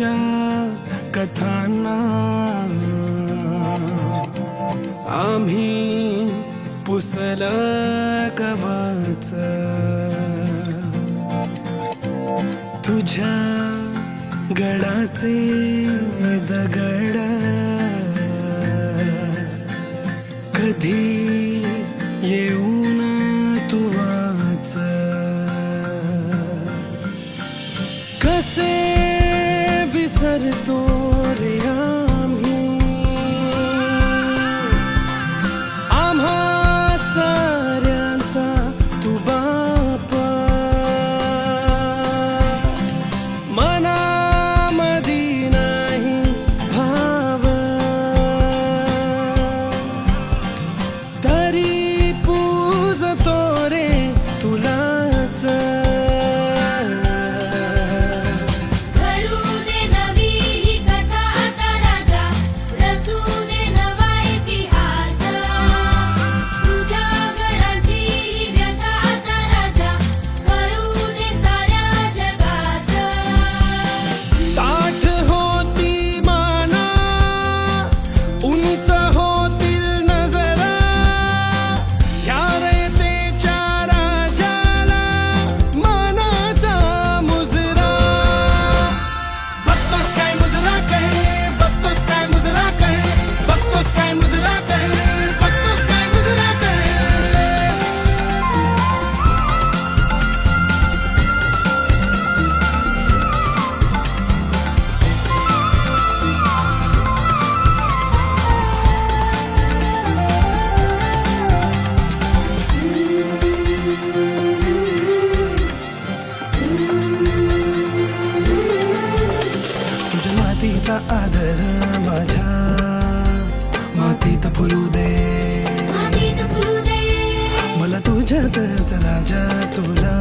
तुझ्या कथांना आम्ही पुसल कवच, तुझ्या गडाचे दगड कधी येऊन तू वाच, कसे विसरतो रे आम्ही आम्हा साऱ्यांचा तू बाप, मनामधी नाही भाव तरी पूजतो रे तुलाच. मातीचा आदर माझ्या मातीत फुलू दे, मला तुझ्यातच राजा तुला